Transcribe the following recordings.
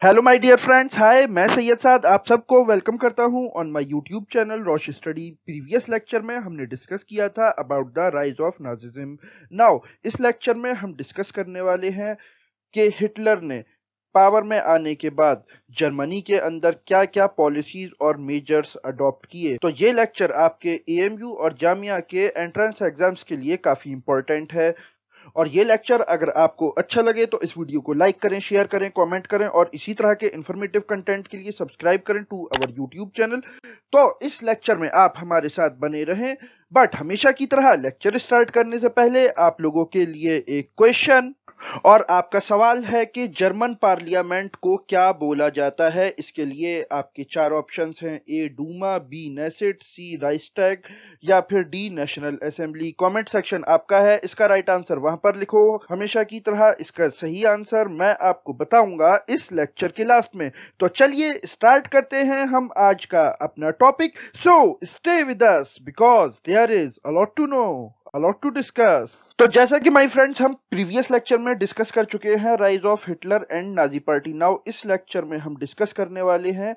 Hello my dear friends, hi. मैं सैयद साद आप सबको वेलकम करता हूं on my YouTube channel Rosh study. Previous lecture में हमने डिस्कस किया था about the rise of Nazism. Now इस लेक्चर में हम डिस्कस करने वाले हैं कि हिटलर ने पावर में आने के बाद जर्मनी के अंदर क्या क्या पॉलिसीज और मेजर्स अडॉप्ट किए। तो ये लेक्चर आपके एएमयू और जामिया के एंट्रेंस एग्जाम्स के लिए काफी इंपॉर्टेंट है। और ये लेक्चर अगर आपको अच्छा लगे तो इस वीडियो को लाइक करें, शेयर करें, कमेंट करें और इसी तरह के इंफॉर्मेटिव कंटेंट के लिए सब्सक्राइब करें टू अवर यूट्यूब चैनल। तो इस लेक्चर में आप हमारे साथ बने रहें। बट हमेशा की तरह लेक्चर स्टार्ट करने से पहले आप लोगों के लिए एक क्वेश्चन और आपका सवाल है कि जर्मन पार्लियामेंट को क्या बोला जाता है। इसके लिए आपके चार ऑप्शंस हैं, ए डूमा, बी नेसेट, सी राइस्टैग या फिर D national assembly. Comment section आपका है, इसका राइट आंसर वहां पर लिखो। हमेशा की तरह इसका सही आंसर मैं आपको बताऊंगा इस लेक्चर के लास्ट में। तो चलिए स्टार्ट करते हैं हम आज का अपना topic. So stay with us because there is a lot to know, a lot to discuss. तो जैसा कि माय फ्रेंड्स हम प्रीवियस लेक्चर में डिस्कस कर चुके हैं rise of Hitler and Nazi party. Now इस लेक्चर में हम डिस्कस करने वाले हैं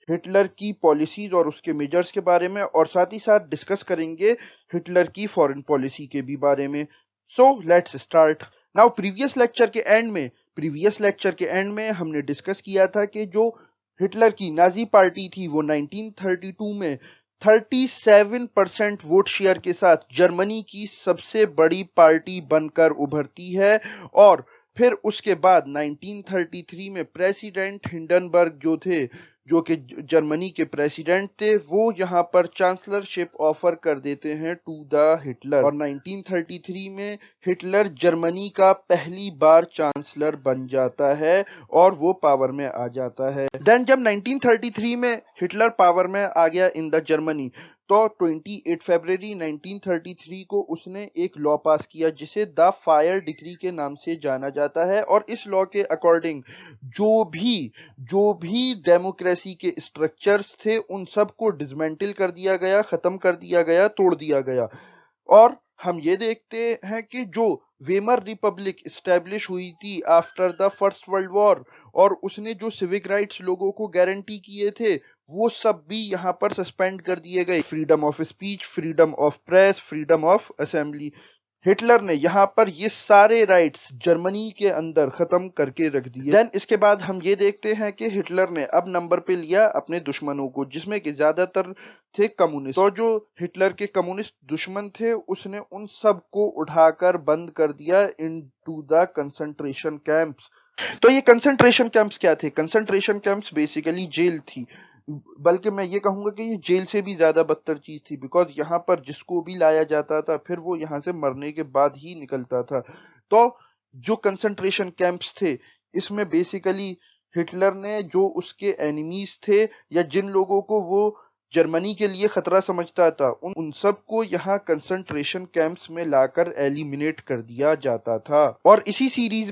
हिटलर की पॉलिसीज और उसके मेजर्स के बारे में, और साथ ही साथ डिस्कस करेंगे हिटलर की फॉरेन पॉलिसी के भी बारे में। So let's start. Now previous lecture के एंड में हमने डिस्कस किया था कि जो हिटलर की नाजी पार्टी थी वो 1932 में 37% वोट शेयर के साथ जर्मनी की सबसे बड़ी पार्टी बनकर उभरती है। और फिर उसके बाद 1933 में प्रेसिडेंट हिंडनबर्ग जो कि जर्मनी के प्रेसिडेंट थे, वो यहाँ पर चांसलरशिप ऑफर कर देते हैं टू द हिटलर। और 1933 में हिटलर जर्मनी का पहली बार चांसलर बन जाता है और वो पावर में आ जाता है। देन जब 1933 में हिटलर पावर में आ गया इन द जर्मनी, तो 28 फरवरी 1933 को उसने एक लॉ पास किया जिसे द फायर डिक्री के नाम से जाना जाता है। और इस लॉ के अकॉर्डिंग जो भी डेमोक्रेसी के स्ट्रक्चर्स थे उन सबको डिसमेंटल कर दिया गया, खत्म कर दिया गया, तोड़ दिया गया। और हम ये देखते हैं कि जो वेमर रिपब्लिक स्टैब्लिश हुई थी after the first world war, और उसने जो सिविक राइट्स लोगों को गारंटी किए थे वो सब भी यहाँ पर सस्पेंड कर दिए गए। Freedom of speech, freedom of press, freedom of assembly, Hitler ने यहाँ पर ये सारे राइट्स जर्मनी के अंदर खत्म करके रख दिए। देन इसके बाद हम ये देखते हैं कि हिटलर ने अब नंबर पे लिया अपने दुश्मनों को, जिसमें कि ज्यादातर थे कम्युनिस्ट। तो जो हिटलर के कम्युनिस्ट दुश्मन थे उसने उन सब को उठाकर बंद कर दिया इन टू द कंसंट्रेशन कैंप्स। तो ये कंसंट्रेशन कैंप्स क्या थे? कंसंट्रेशन कैंप्स बेसिकली जेल थी, बल्कि मैं ये कहूंगा कि ये जेल से भी ज्यादा बदतर चीज थी, बिकॉज यहाँ पर जिसको भी लाया जाता था फिर वो यहाँ से मरने के बाद ही निकलता था। तो जो कंसंट्रेशन कैंप्स थे इसमें बेसिकली हिटलर ने जो उसके एनिमीज थे या जिन लोगों को वो जर्मनी के लिए खतरा समझता था उन सबको यहाँ कंसंट्रेशन कैंप्स में लाकर एलिमिनेट कर दिया जाता था। और इसी सीरीज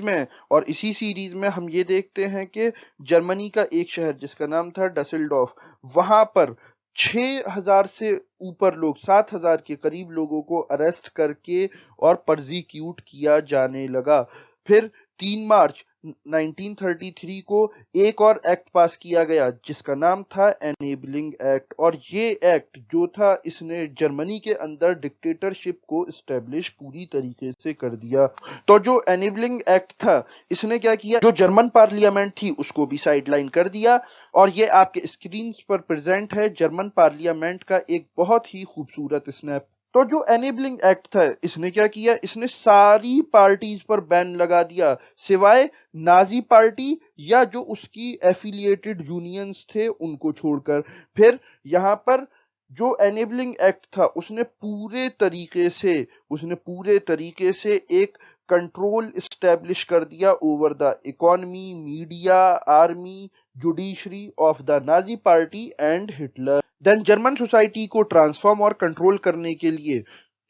में हम ये देखते हैं कि जर्मनी का एक शहर जिसका नाम था डसेल्डॉर्फ, वहां पर 6,000 से ऊपर लोग, 7,000 के करीब लोगों को अरेस्ट करके और परजिक्यूट किया जाने लगा। फिर 3 मार्च 1933 को एक और एक्ट पास किया गया जिसका नाम था एनेबलिंग एक्ट, और ये एक्ट जो था इसने जर्मनी के अंदर डिक्टेटरशिप को एस्टेब्लिश पूरी तरीके से कर दिया। तो जो एनेबलिंग एक्ट था इसने क्या किया, जो जर्मन पार्लियामेंट थी उसको भी साइडलाइन कर दिया। और ये आपके स्क्रीन पर प्रेजेंट है जर्मन पार्लियामेंट का एक बहुत ही खूबसूरत स्नैप। तो जो एनेबलिंग एक्ट था इसने क्या किया, इसने सारी पार्टीज पर बैन लगा दिया सिवाय नाजी पार्टी या जो उसकी एफिलिएटेड यूनियंस थे उनको छोड़कर। फिर यहाँ पर जो एनेबलिंग एक्ट था उसने पूरे तरीके से एक कंट्रोल इस्टेब्लिश कर दिया over the economy, media, army, judiciary of the Nazi party and Hitler. Then German society को ट्रांसफॉर्म और कंट्रोल करने के लिए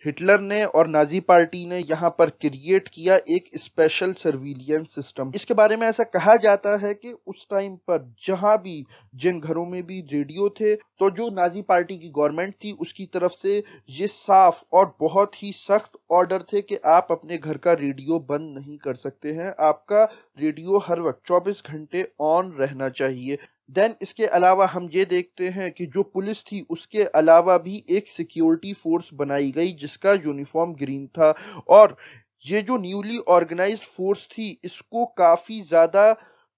हिटलर ने और नाजी पार्टी ने यहाँ पर क्रिएट किया एक स्पेशल सर्विलियंस सिस्टम। इसके बारे में ऐसा कहा जाता है कि उस टाइम पर जहां भी जिन घरों में भी रेडियो थे, तो जो नाजी पार्टी की गवर्नमेंट थी उसकी तरफ से ये साफ और बहुत ही सख्त ऑर्डर थे कि आप अपने घर का रेडियो बंद नहीं कर सकते हैं, आपका रेडियो हर वक्त 24 घंटे ऑन रहना चाहिए। देन इसके अलावा हम ये देखते हैं कि जो पुलिस थी उसके अलावा भी एक सिक्योरिटी फोर्स बनाई गई जिसका यूनिफॉर्म ग्रीन था। और ये जो न्यूली ऑर्गेनाइज्ड फोर्स थी इसको काफी ज्यादा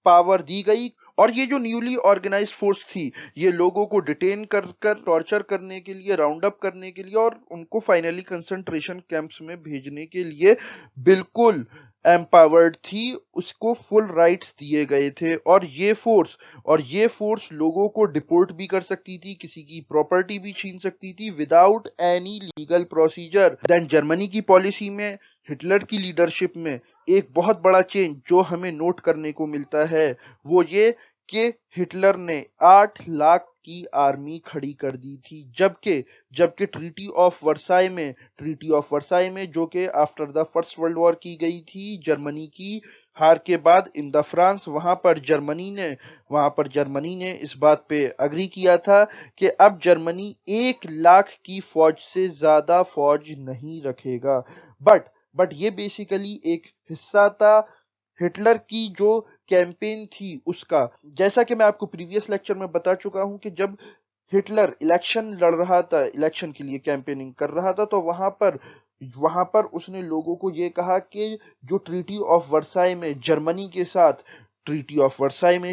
पावर दी गई। और ये जो न्यूली ऑर्गेनाइज्ड फोर्स थी ये लोगों को डिटेन कर कर टॉर्चर करने के लिए, राउंड अप करने के लिए और उनको फाइनली कंसंट्रेशन कैंप्स में भेजने के लिए बिल्कुल एम्पावर्ड थी, उसको फुल राइट्स दिए गए थे। और ये फोर्स लोगों को डिपोर्ट भी कर सकती थी, किसी की प्रॉपर्टी भी छीन सकती थी without any legal procedure. Then Germany की पॉलिसी में, हिटलर की लीडरशिप में एक बहुत बड़ा चेंज जो हमें नोट करने को मिलता है वो ये कि हिटलर ने 8 लाख की आर्मी खड़ी कर दी थी। जबकि जबकि ट्रीटी ऑफ वर्साई में जो कि after the first world war की गई थी जर्मनी की हार के बाद इन द फ्रांस, वहां पर जर्मनी ने इस बात पे अग्री किया था कि अब जर्मनी 1 लाख की फौज से ज्यादा फौज नहीं रखेगा। बट बट ये बेसिकली एक हिस्सा था हिटलर की जो कैंपेन थी उसका। जैसा कि मैं आपको प्रीवियस लेक्चर में बता चुका हूं कि जब हिटलर इलेक्शन लड़ रहा था, इलेक्शन के लिए कैंपेनिंग कर रहा था, तो वहां पर उसने लोगों को ये कहा कि जो ट्रीटी ऑफ वर्साई में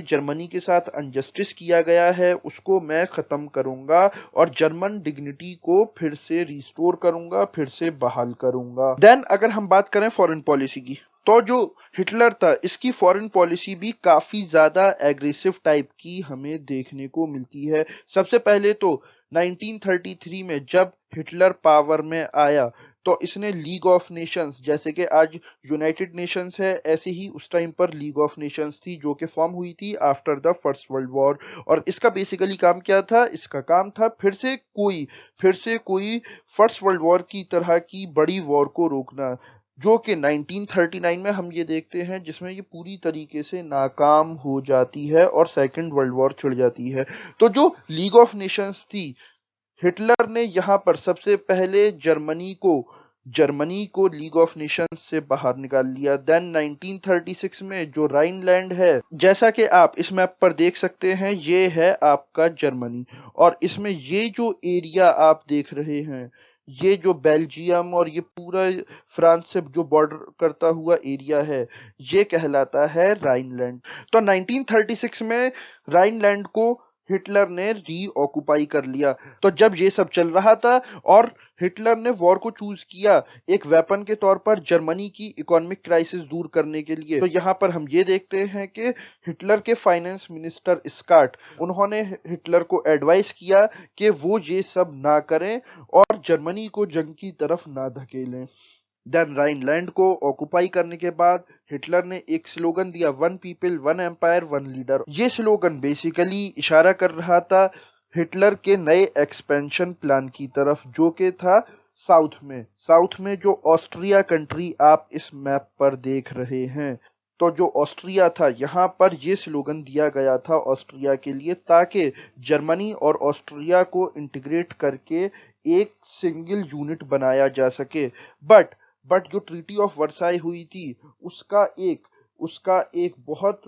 जर्मनी के साथ अनजस्टिस किया गया है उसको मैं खत्म करूंगा और जर्मन डिग्निटी को फिर से रिस्टोर करूंगा, फिर से बहाल करूंगा। देन अगर हम बात करें फॉरेन पॉलिसी की, तो जो हिटलर था इसकी फॉरेन पॉलिसी भी काफी ज्यादा एग्रेसिव टाइप की हमें देखने को मिलती है। सबसे पहले तो 1933 में जब हिटलर पावर में आया तो इसने लीग ऑफ नेशंस, जैसे कि आज यूनाइटेड नेशंस है ऐसे ही उस टाइम पर लीग ऑफ नेशंस थी जो कि फॉर्म हुई थी after the first world war. और इसका बेसिकली काम क्या था? इसका काम था फिर से कोई फर्स्ट वर्ल्ड वॉर की तरह की बड़ी वॉर को रोकना, जो कि 1939 में हम ये देखते हैं जिसमें ये पूरी तरीके से नाकाम हो जाती है और सेकेंड वर्ल्ड वॉर छिड़ जाती है। तो जो लीग ऑफ नेशंस थी, हिटलर ने यहाँ पर सबसे पहले जर्मनी को लीग ऑफ नेशंस से बाहर निकाल लिया। देन 1936 में जो राइनलैंड है, जैसा कि आप इस मैप पर देख सकते हैं, ये है आपका जर्मनी। और इसमें ये जो एरिया आप देख रहे हैं, ये जो बेल्जियम और ये पूरा फ्रांस से जो बॉर्डर करता हुआ एरिया है, ये कहलाता है राइनलैंड। तो 1936 में राइनलैंड को हिटलर ने री ऑक्युपाई कर लिया। तो जब ये सब चल रहा था और हिटलर ने वॉर को चूज किया एक वेपन के तौर पर जर्मनी की इकोनॉमिक क्राइसिस दूर करने के लिए, तो यहाँ पर हम ये देखते हैं कि हिटलर के फाइनेंस मिनिस्टर स्कॉट, उन्होंने हिटलर को एडवाइस किया कि वो ये सब ना करें और जर्मनी को जंग की तरफ ना धकेलें। देन राइनलैंड को ऑक्युपाई करने के बाद हिटलर ने एक स्लोगन दिया, one people one empire one leader. ये स्लोगन बेसिकली इशारा कर रहा था हिटलर के नए एक्सपेंशन प्लान की तरफ, जो कि था साउथ में जो ऑस्ट्रिया कंट्री आप इस मैप पर देख रहे हैं। तो जो ऑस्ट्रिया था यहाँ पर ये स्लोगन दिया गया था ऑस्ट्रिया के लिए, ताकि जर्मनी और ऑस्ट्रिया को इंटीग्रेट करके एक सिंगल यूनिट बनाया जा सके। बट बट जो ट्रीटी ऑफ वर्साई हुई थी उसका एक बहुत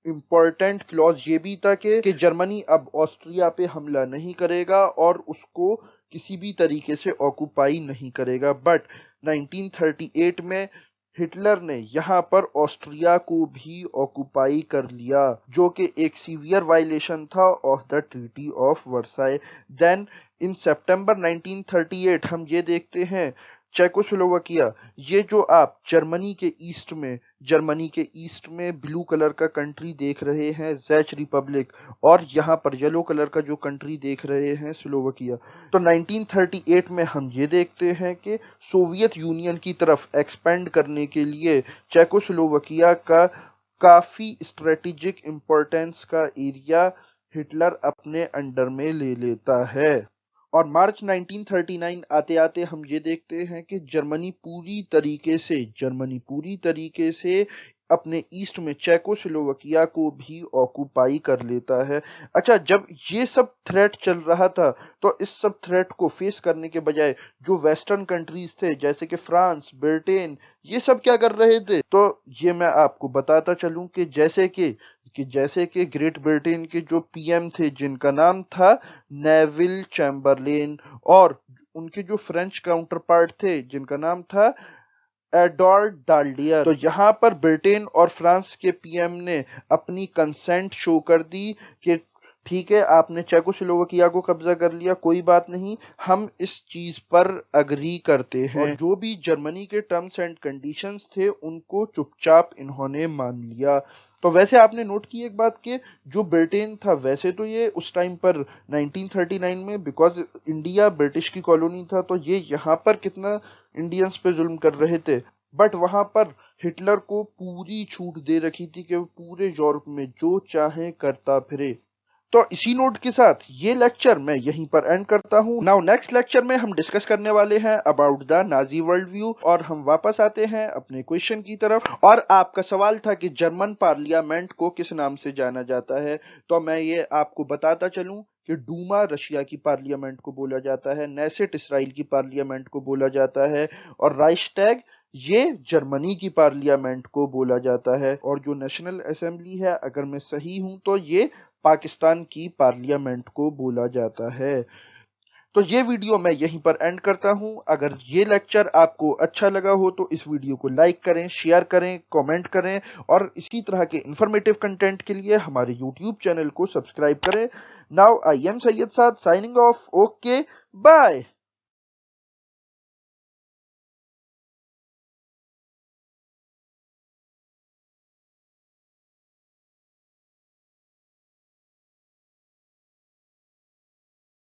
इम्पोर्टेंट क्लॉज ये भी था कि जर्मनी अब ऑस्ट्रिया पे हमला नहीं करेगा और उसको किसी भी तरीके से ऑक्युपाई नहीं करेगा। बट 1938 में हिटलर ने यहाँ पर ऑस्ट्रिया को भी ऑक्युपाई कर लिया, जो कि एक सीवियर वायलेशन था of the treaty of Versailles. Then in September 1938 हम ये देखते हैं चेकोस्लोवाकिया, ये जो आप जर्मनी के ईस्ट में ब्लू कलर का कंट्री देख रहे हैं जैच रिपब्लिक, और यहाँ पर येलो कलर का जो कंट्री देख रहे हैं स्लोवाकिया। तो 1938 में हम ये देखते हैं कि सोवियत यूनियन की तरफ एक्सपेंड करने के लिए चेकोस्लोवाकिया का काफी स्ट्रेटेजिक इंपॉर्टेंस का एरिया हिटलर अपने अंडर में ले लेता है। और मार्च 1939 आते आते हम ये देखते हैं कि जर्मनी पूरी तरीके से अपने ईस्ट में चेकोस्लोवाकिया को भी ऑक्युपाई कर लेता है। अच्छा, जब ये सब थ्रेट चल रहा था तो इस सब थ्रेट को फेस करने के बजाय जो वेस्टर्न कंट्रीज थे जैसे कि फ्रांस, ब्रिटेन, ये सब क्या कर रहे थे? तो ये मैं आपको बताता चलूं कि जैसे कि ग्रेट ब्रिटेन के जो पीएम थे जिनका नाम था नेविल चैम्बरलेन, और उनके जो फ्रेंच काउंटर पार्ट थे जिनका नाम था एडोल्ड डाल्डियर। तो यहाँ पर ब्रिटेन और फ्रांस के पीएम ने अपनी कंसेंट शो कर दी कि ठीक है, आपने चेकोस्लोवाकिया को कब्जा कर लिया, कोई बात नहीं, हम इस चीज पर अग्री करते हैं। और जो भी जर्मनी के टर्म्स एंड कंडीशंस थे उनको चुपचाप इन्होंने मान लिया। तो वैसे आपने नोट की एक बात कि जो ब्रिटेन था, वैसे तो ये उस टाइम पर 1939 में, बिकॉज इंडिया ब्रिटिश की कॉलोनी था, तो ये यहाँ पर कितना इंडियंस पे जुल्म कर रहे थे, बट वहां पर हिटलर को पूरी छूट दे रखी थी कि वो पूरे यूरोप में जो चाहे करता फिरे। तो इसी नोट के साथ ये लेक्चर मैं यहीं पर एंड करता हूँ। नाउ नेक्स्ट लेक्चर में हम डिस्कस करने वाले हैं about the Nazi world view, और हम वापस आते हैं अपने क्वेश्चन की तरफ। और आपका सवाल था कि जर्मन पार्लियामेंट को किस नाम से जाना जाता है, तो मैं ये आपको बताता चलूं कि डूमा रशिया की पार्लियामेंट को बोला जाता है, नेसेट इसराइल की पार्लियामेंट को बोला जाता है, और राइक्सटैग ये जर्मनी की पार्लियामेंट को बोला जाता है, और जो नेशनल असेंबली है, अगर मैं सही हूं तो ये पाकिस्तान की पार्लियामेंट को बोला जाता है। तो ये वीडियो मैं यहीं पर एंड करता हूं। अगर ये लेक्चर आपको अच्छा लगा हो तो इस वीडियो को लाइक करें, शेयर करें, कमेंट करें, और इसी तरह के इंफॉर्मेटिव कंटेंट के लिए हमारे यूट्यूब चैनल को सब्सक्राइब करें। Now I am Syed Saad signing off. Okay, bye.